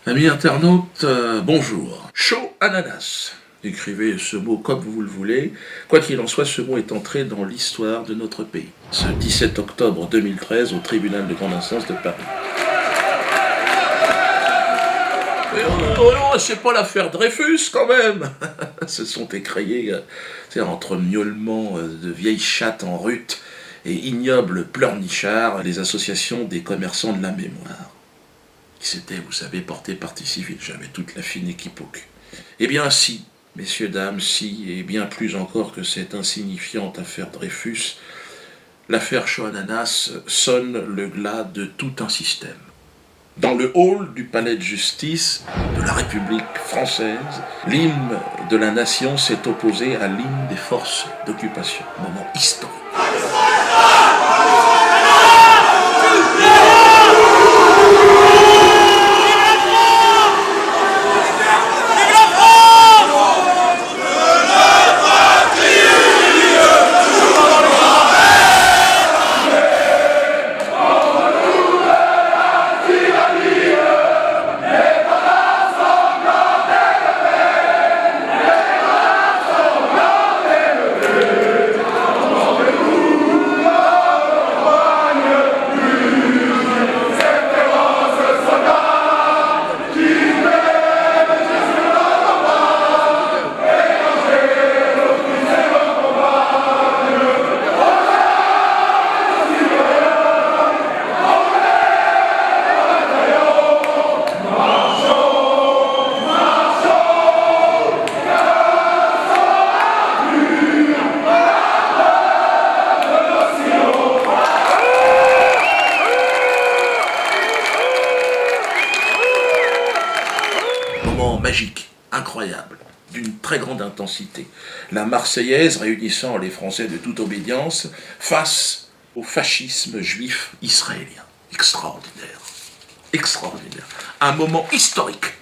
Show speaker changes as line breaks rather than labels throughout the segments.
Amis internautes, bonjour. Chaud ananas. Écrivez ce mot comme vous le voulez. Quoi qu'il en soit, ce mot est entré dans l'histoire de notre pays. Ce 17 octobre 2013 au tribunal de grande instance de Paris. Oh non, c'est pas l'affaire Dreyfus quand même. Se sont écriés entre miaulements de vieilles chattes en rut et ignobles pleurnichards les associations des commerçants de la mémoire. Qui s'étaient, vous savez, portés partie civile. J'avais toute la fine équipe au cul. Eh bien si, messieurs, dames, si, et bien plus encore que cette insignifiante affaire Dreyfus, l'affaire Choananas sonne le glas de tout un système. Dans le hall du palais de justice de la République française, l'hymne de la nation s'est opposé à l'hymne des forces d'occupation. Moment historique. Moment magique, incroyable, d'une très grande intensité. La Marseillaise réunissant les Français de toute obédience face au fascisme juif israélien. Extraordinaire. Extraordinaire. Un moment historique.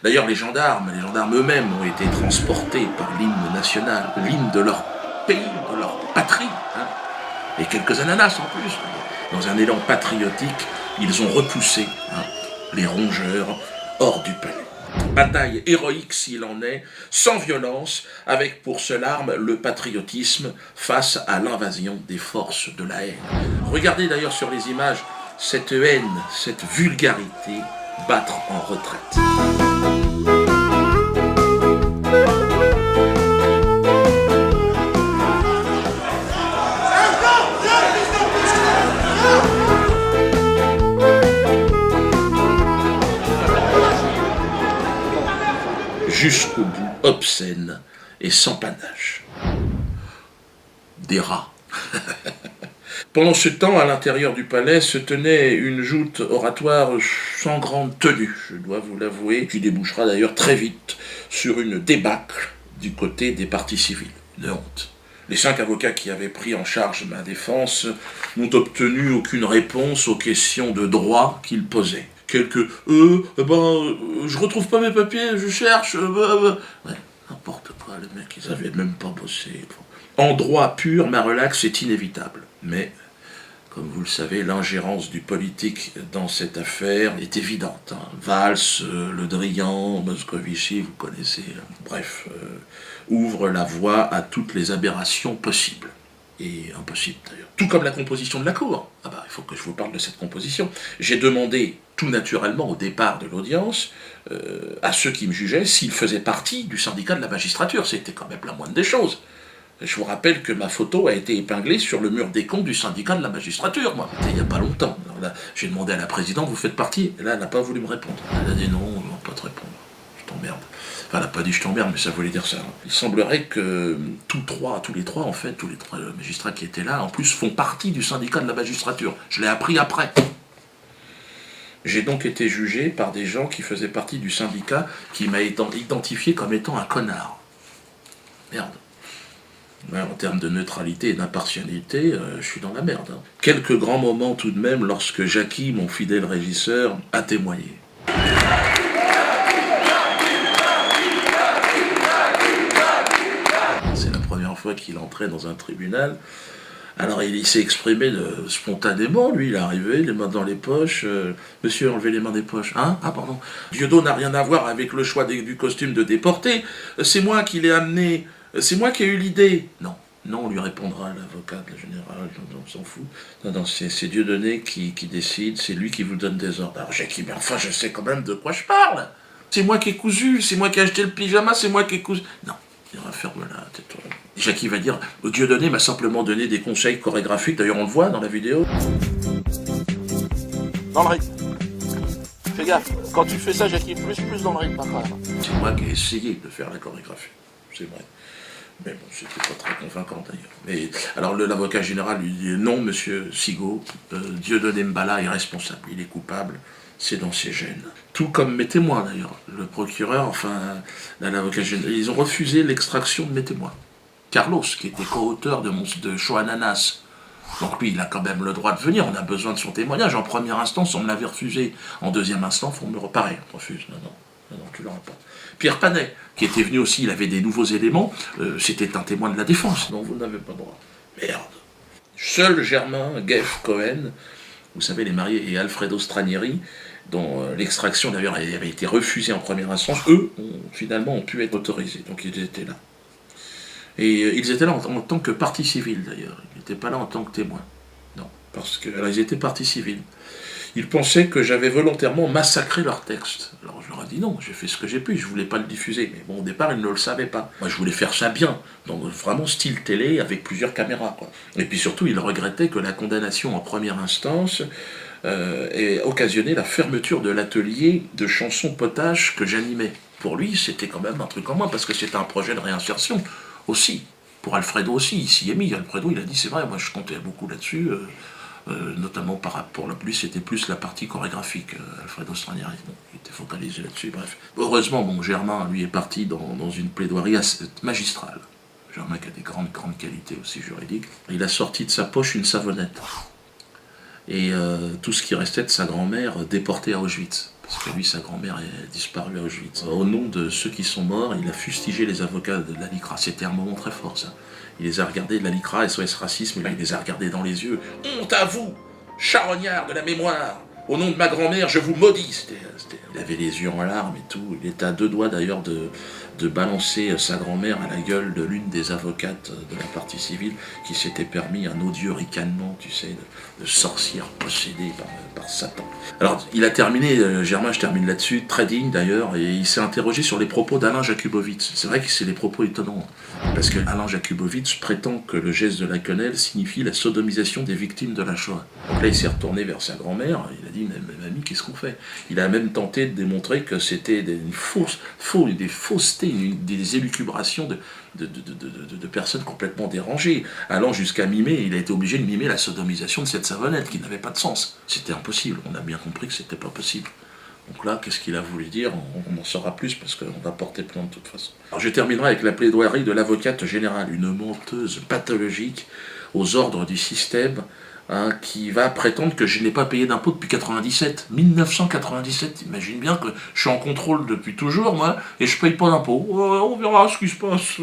D'ailleurs, les gendarmes eux-mêmes ont été transportés par l'hymne national, l'hymne de leur pays, de leur patrie, hein, et quelques ananas en plus. Dans un élan patriotique, ils ont repoussé les rongeurs hors du palais. Bataille héroïque s'il en est, sans violence, avec pour seule arme le patriotisme face à l'invasion des forces de la haine. Regardez d'ailleurs sur les images cette haine, cette vulgarité battre en retraite. Jusqu'au bout obscène et sans panache. Des rats. Pendant ce temps, à l'intérieur du palais, se tenait une joute oratoire sans grande tenue, je dois vous l'avouer, qui débouchera d'ailleurs très vite sur une débâcle du côté des partis civils. Une honte. Les 5 avocats qui avaient pris en charge ma défense n'ont obtenu aucune réponse aux questions de droit qu'ils posaient. Quelques je retrouve pas mes papiers, je cherche. Ouais, n'importe quoi, les mecs, ils avaient même pas bossé. En droit pur, ma relaxe est inévitable. Mais, comme vous le savez, l'ingérence du politique dans cette affaire est évidente. Valls, Le Drian, Moscovici, vous connaissez. Bref, ouvre la voie à toutes les aberrations possibles. Et impossible d'ailleurs. Tout comme la composition de la cour. Ah bah, il faut que je vous parle de cette composition. J'ai demandé tout naturellement au départ de l'audience à ceux qui me jugeaient s'ils faisaient partie du syndicat de la magistrature. C'était quand même la moindre des choses. Je vous rappelle que ma photo a été épinglée sur le mur des comptes du syndicat de la magistrature, moi. C'était il n'y a pas longtemps. Alors là, j'ai demandé à la présidente, vous faites partie? Et là, elle n'a pas voulu me répondre. Elle a dit non, on ne va pas te répondre. Je t'emmerde. Enfin, elle n'a pas dit je t'emmerde, mais ça voulait dire ça. Il semblerait que tous les trois magistrats qui étaient là, en plus, font partie du syndicat de la magistrature. Je l'ai appris après. J'ai donc été jugé par des gens qui faisaient partie du syndicat qui m'a identifié comme étant un connard. Merde. Ouais, en termes de neutralité et d'impartialité, je suis dans la merde. Quelques grands moments tout de même lorsque Jackie, mon fidèle régisseur, a témoigné. C'est la première fois qu'il entrait dans un tribunal Alors il s'est exprimé spontanément, lui, il est arrivé, les mains dans les poches. Monsieur, enlevez les mains des poches. Hein? Ah, pardon. Dieudonné n'a rien à voir avec le choix du costume de déporté. C'est moi qui l'ai amené. C'est moi qui ai eu l'idée. Non. Non, lui répondra l'avocat de la générale, on s'en fout. Non, non, c'est Dieudonné qui décide, c'est lui qui vous donne des ordres. Alors Jackie, mais enfin, je sais quand même de quoi je parle. C'est moi qui ai cousu, c'est moi qui ai acheté le pyjama, c'est moi qui ai cousu. Non, il va ferme-la, tais-toi. Jackie va dire, Dieudonné m'a simplement donné des conseils chorégraphiques, d'ailleurs on le voit dans la vidéo. Dans le rythme. Fais gaffe, quand tu fais ça, Jackie, plus dans le rythme, pas grave. C'est moi qui ai essayé de faire la chorégraphie, c'est vrai. Mais bon, c'était pas très convaincant d'ailleurs. Mais alors l'avocat général lui dit non, monsieur Sigaud, Dieudonné Mbala est responsable, il est coupable, c'est dans ses gènes. Tout comme mes témoins d'ailleurs. Le procureur, enfin, l'avocat général, ils ont refusé l'extraction de mes témoins. Carlos, qui était co-auteur de Shoah Ananas. Donc lui, il a quand même le droit de venir, on a besoin de son témoignage. En première instance, on me l'avait refusé. En deuxième instance, on me reparait, on refuse. Non, tu l'auras pas. Pierre Panet, qui était venu aussi, il avait des nouveaux éléments, c'était un témoin de la défense. Non, vous n'avez pas droit. Merde. Seul Germain Geff Cohen, vous savez, les mariés, et Alfredo Stranieri, dont l'extraction d'ailleurs avait été refusée en première instance, eux, finalement, ont pu être autorisés. Donc ils étaient là. Et ils étaient là en tant que partie civile d'ailleurs. Ils n'étaient pas là en tant que témoins. Non, parce que alors, ils étaient partie civile. Ils pensaient que j'avais volontairement massacré leur texte. Alors je leur ai dit non, j'ai fait ce que j'ai pu, je voulais pas le diffuser. Mais bon, au départ, ils ne le savaient pas. Moi, je voulais faire ça bien, donc vraiment style télé avec plusieurs caméras, quoi. Et puis surtout, ils regrettaient que la condamnation en première instance ait occasionné la fermeture de l'atelier de chansons potaches que j'animais. Pour lui, c'était quand même un truc en moins, parce que c'était un projet de réinsertion aussi. Pour Alfredo aussi, il s'y est mis. Alfredo, il a dit, c'est vrai, moi je comptais beaucoup là-dessus. Notamment pour lui, c'était plus la partie chorégraphique, Alfredo Stranieri, il était focalisé là-dessus, bref. Heureusement, bon, Germain, lui, est parti dans une plaidoirie magistrale. Germain qui a des grandes qualités aussi juridiques. Il a sorti de sa poche une savonnette. Et tout ce qui restait de sa grand-mère déportée à Auschwitz. Parce que lui, sa grand-mère est disparue à Auschwitz. Au nom de ceux qui sont morts, il a fustigé les avocats de la LICRA. C'était un moment très fort, ça. Il les a regardés de la LICRA, SOS Racisme, et là, il les a regardés dans les yeux. Honte à vous, charognard de la mémoire! Au nom de ma grand-mère, je vous maudis! Il avait les yeux en larmes et tout. Il était à deux doigts d'ailleurs de balancer sa grand-mère à la gueule de l'une des avocates de la partie civile qui s'était permis un odieux ricanement, tu sais, de sorcière possédée par Satan. Alors, il a terminé, Germain, je termine là-dessus, très digne d'ailleurs, et il s'est interrogé sur les propos d'Alain Jakubowicz. C'est vrai que c'est des propos étonnants, parce que Alain Jakubowicz prétend que le geste de la quenelle signifie la sodomisation des victimes de la Shoah. Donc là, il s'est retourné vers sa grand-mère, il a dit, mais mamie, qu'est-ce qu'on fait? Il a même tenté de démontrer que c'était des faussetés, des élucubrations de personnes complètement dérangées, allant jusqu'à mimer, il a été obligé de mimer la sodomisation de cette savonnette, qui n'avait pas de sens. C'était impossible, on a bien compris que c'était pas possible. Donc là, qu'est-ce qu'il a voulu dire? On en saura plus, parce qu'on va porter plainte de toute façon. Alors je terminerai avec la plaidoirie de l'avocate générale, une menteuse pathologique aux ordres du système, qui va prétendre que je n'ai pas payé d'impôts depuis 1997, imagine bien que je suis en contrôle depuis toujours, moi, et je paye pas d'impôts. On verra ce qui se passe.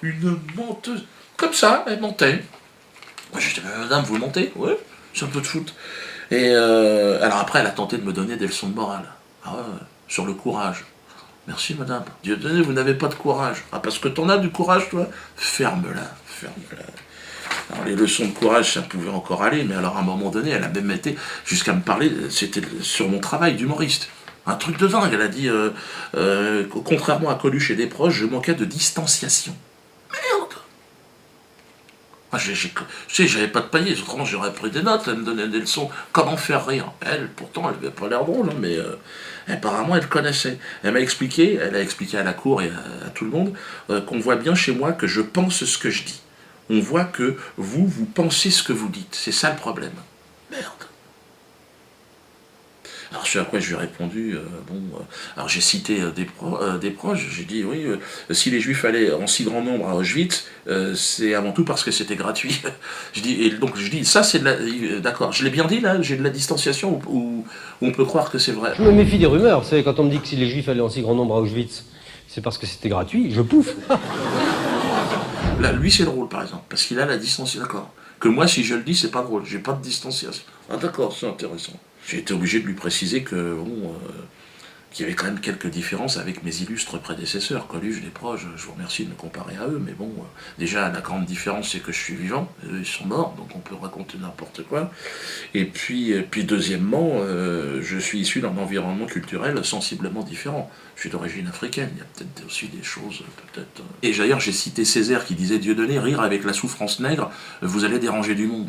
Une menteuse. Comme ça, elle mentait. Moi, je dis, madame, vous mentez? Oui, c'est un peu de foot. Et alors après, elle a tenté de me donner des leçons de morale. Ah ouais, sur le courage. Merci, madame. Dieudonné, vous n'avez pas de courage. Ah, parce que t'en as du courage, toi? Ferme-la, ferme-la. Alors les leçons de courage, ça pouvait encore aller, mais alors à un moment donné, elle a même été jusqu'à me parler, c'était sur mon travail d'humoriste. Un truc de dingue, elle a dit, contrairement à Coluche et des proches, je manquais de distanciation. Merde! Ah, j'avais pas de panier, autrement j'aurais pris des notes, elle me donnait des leçons, comment faire rire. Elle, pourtant, elle avait pas l'air drôle, hein, mais apparemment elle connaissait. Elle a expliqué à la cour et à tout le monde, qu'on voit bien chez moi que je pense ce que je dis. On voit que vous pensez ce que vous dites. C'est ça le problème. Merde. Alors ce à quoi je lui ai répondu, alors j'ai cité des proches, j'ai dit oui, si les juifs allaient en si grand nombre à Auschwitz, c'est avant tout parce que c'était gratuit. Donc je dis, ça c'est de la... D'accord, je l'ai bien dit là, j'ai de la distanciation où on peut croire que c'est vrai.
Je me méfie des rumeurs, vous savez, quand on me dit que si les juifs allaient en si grand nombre à Auschwitz, c'est parce que c'était gratuit, je pouffe.
Là, lui, c'est drôle, par exemple, parce qu'il a la distanciation, d'accord. Que moi, si je le dis, c'est pas drôle, j'ai pas de distanciation. Ah d'accord, c'est intéressant. J'ai été obligé de lui préciser que, bon, qu'il y avait quand même quelques différences avec mes illustres prédécesseurs, Coluche, Desproges, je vous remercie de me comparer à eux, mais bon, déjà, la grande différence, c'est que je suis vivant, eux, ils sont morts, donc on peut raconter n'importe quoi. Et puis deuxièmement, je suis issu d'un environnement culturel sensiblement différent. Je suis d'origine africaine, il y a peut-être aussi des choses, peut-être... Et d'ailleurs, j'ai cité Césaire qui disait « Dieudonné, rire avec la souffrance nègre, vous allez déranger du monde. »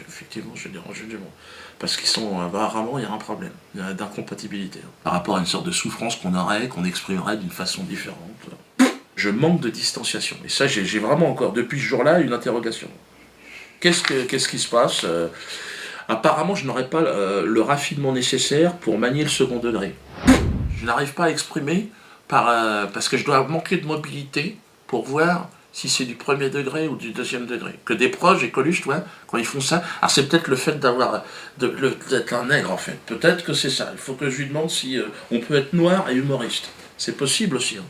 Effectivement, je vais déranger du monde. Parce qu'ils sont, apparemment, il y a un problème, il y a d'incompatibilité. Par rapport à une sorte de souffrance qu'on aurait, qu'on exprimerait d'une façon différente. Je manque de distanciation. Et ça, j'ai vraiment encore, depuis ce jour-là, une interrogation. Qu'est-ce qui se passe Apparemment, je n'aurais pas le raffinement nécessaire pour manier le second degré. Je n'arrive pas à exprimer parce que je dois manquer de mobilité pour voir si c'est du premier degré ou du deuxième degré. Que Desproges et Coluche, tu vois, quand ils font ça, alors c'est peut-être le fait d'être un nègre, en fait. Peut-être que c'est ça. Il faut que je lui demande si on peut être noir et humoriste. C'est possible aussi. Hein.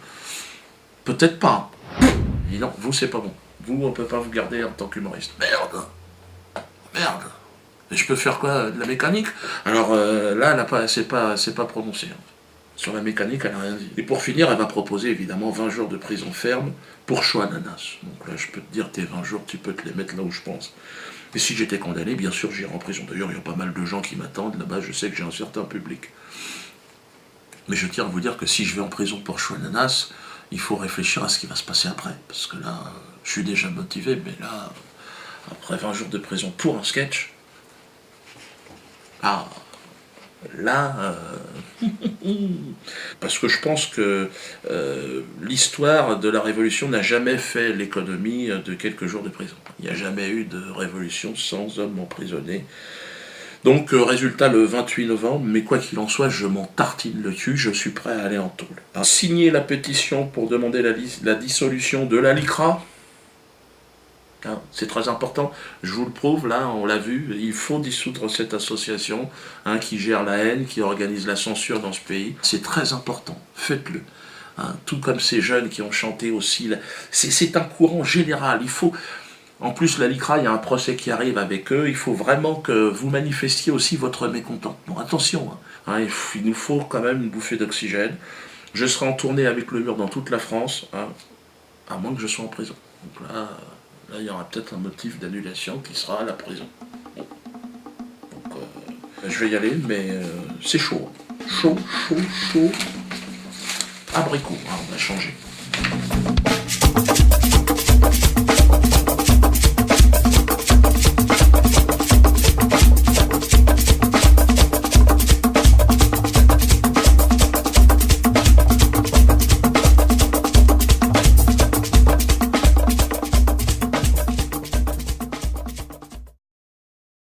Peut-être pas. Il dit non, vous, c'est pas bon. Vous, on peut pas vous garder en tant qu'humoriste. Merde. Merde. Et je peux faire quoi? De la mécanique? Alors là, c'est pas prononcé. Hein. Sur la mécanique, elle n'a rien dit. Et pour finir, elle va proposer évidemment 20 jours de prison ferme pour Chouananas. Donc là, je peux te dire, tes 20 jours, tu peux te les mettre là où je pense. Et si j'étais condamné, bien sûr, j'irai en prison. D'ailleurs, il y a pas mal de gens qui m'attendent. Là-bas, je sais que j'ai un certain public. Mais je tiens à vous dire que si je vais en prison pour Chouananas, il faut réfléchir à ce qui va se passer après. Parce que là, je suis déjà motivé, mais là, après 20 jours de prison pour un sketch, là, parce que je pense que l'histoire de la Révolution n'a jamais fait l'économie de quelques jours de prison. Il n'y a jamais eu de révolution sans hommes emprisonnés. Donc, résultat le 28 novembre, mais quoi qu'il en soit, je m'en tartine le cul, je suis prêt à aller en tôle. Signer la pétition pour demander la dissolution de la LICRA. Hein, c'est très important, je vous le prouve, là, on l'a vu, il faut dissoudre cette association qui gère la haine, qui organise la censure dans ce pays. C'est très important, faites-le. Hein, tout comme ces jeunes qui ont chanté aussi, c'est un courant général, il faut... En plus, la LICRA, il y a un procès qui arrive avec eux, il faut vraiment que vous manifestiez aussi votre mécontentement. Attention, il nous faut quand même une bouffée d'oxygène. Je serai en tournée avec le mur dans toute la France, à moins que je sois en prison. Donc là, il y aura peut-être un motif d'annulation qui sera la prison. Donc, je vais y aller, mais c'est chaud. Chaud. Abricot, on va changer.